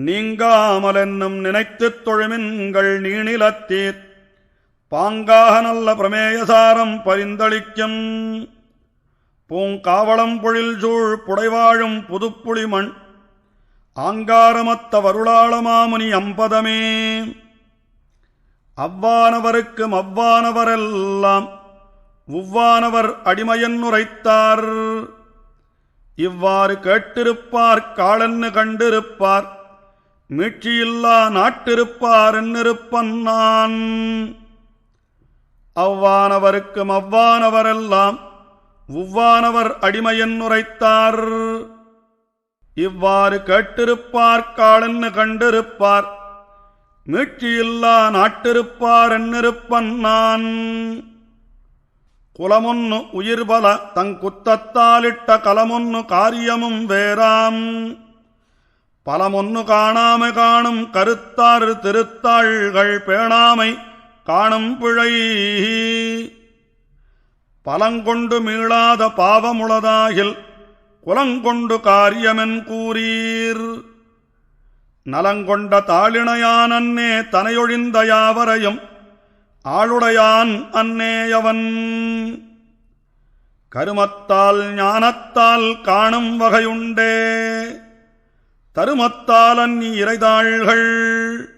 நீங்காமலென்னும் நினைத்துத் தொழுமின்கள் நீணிலத்தீர் பாங்காக நல்ல பிரமேயசாரம் பரிந்தளிக்கும் பூங்காவளம் பொழில்சூழ் புடைவாழும் புதுப்புளிமண் ஆங்காரமத்த வருளாளமாமுனி அம்பதமே. அவ்வானவருக்கும் அவ்வானவரெல்லாம் உவ்வானவர் அடிமையன் உரைத்தார். இவ்வாறு கேட்டிருப்பார் காலன்னு கண்டிருப்பார் மீட்சியில்லா நாட்டிருப்பார் என்னிருப்பன் நான். அவ்வானவருக்கும் அவ்வானவரெல்லாம் உவ்வானவர் அடிமையன் உரைத்தார். இவ்வாறு கேட்டிருப்பார் காலன்னு கண்டிருப்பார் மீட்சியில்லா நாட்டிருப்பார் என்னிருப்பன் நான். குலமொன்னு உயிர்பல தங்குத்தத்தாலிட்ட கலமொன்னு காரியமும் வேறாம் பலமொன்னு காணாமை காணும் கருத்தாறு திருத்தாள்கள் பேணாமை காணும் பிழை பலங்கொண்டு மீளாத பாவமுளதாகில் குலங்கொண்டு காரியமென் கூறீர். நலங்கொண்ட தாளிணையான் அன்னே தனையொழிந்த யாவரையும் ஆளுடையான் அன்னேயவன். கருமத்தால் ஞானத்தால் காணும் வகையுண்டே தருமத்தால் அன்னி இறைதாள்கள்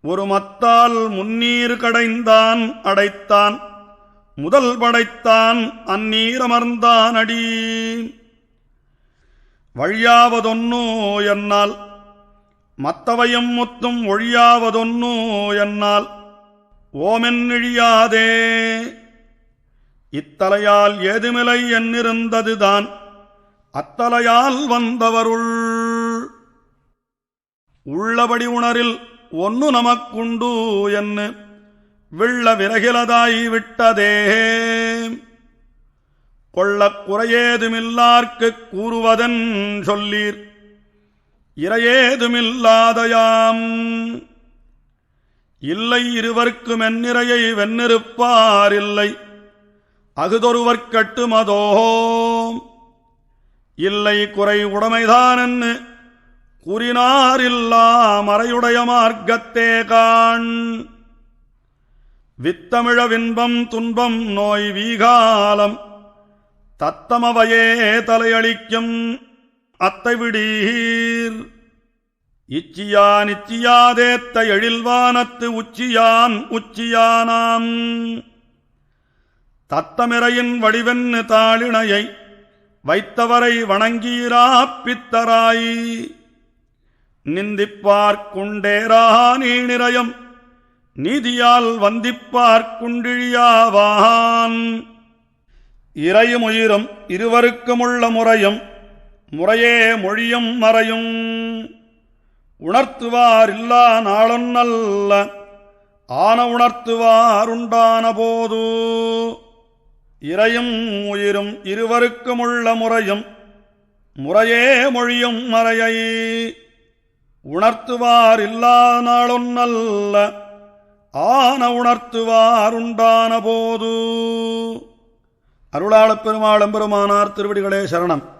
ஒருமத்தால் முன்னீர் கடைந்தான் அடைத்தான் முதல் படைத்தான் அந்நீரமர்ந்தான் அடி. வழியாவதொன்னோ என்னால் மத்தவையும் முத்தும் ஒழியாவதொன்னோ என்னால் ஓமென்னிழியாதே. இத்தலையால் ஏதுமிலை என்னிருந்ததுதான் அத்தலையால் வந்தவருள். உள்ளபடி உணரில் ஒன்னு நமக்குண்டு என்று விள்ள விலகிலதாய் விட்டதே. கொள்ளக் குறையேதுமில்லார்க்குக் கூறுவதன் சொல்லீர் இறையேதுமில்லாதயாம். இல்லை இருவர்க்கும் என்னிறையை வென்னிருப்பார் இல்லை அகுதொருவர்க்கட்டுமதோ. இல்லை குறை உடைமைதானென்னு கூறினாரில்லா மறையுடைய மார்க்கத்தே காண். வித்தமிழ வின்பம் துன்பம் நோய் வீகாலம் தத்தமவையே தலையளிக்கும் அத்தை விடீர். இச்சியான் இச்சியாதேத்த எழில்வானத்து உச்சியான் உச்சியானாம். தத்தமிரையின் வடிவென்னு தாளிணையை வைத்தவரை வணங்கீராப்பித்தராய். நிந்திப்பார்க்குண்டேரா நீணிரயம் நீதியால் வந்திப்பார்க்குண்டிழியாவான். இறையும் உயிரும் இருவருக்குமுள்ள முறையும் முறையே மொழியும் மறையும் உணர்த்துவார் இல்லா நாளொன்னல்ல ஆன உணர்த்துவாருண்டான போது. இறையும் உயிரும் இருவருக்குமுள்ள முறையும் முறையே மொழியும் மறையை உணர்த்துவார் இல்லா நாளொன்னல்ல ஆன உணர்த்துவாருண்டான போது. அருளாளப் பெருமாளெம்பெருமானார் திருவடிகளே சரணம்.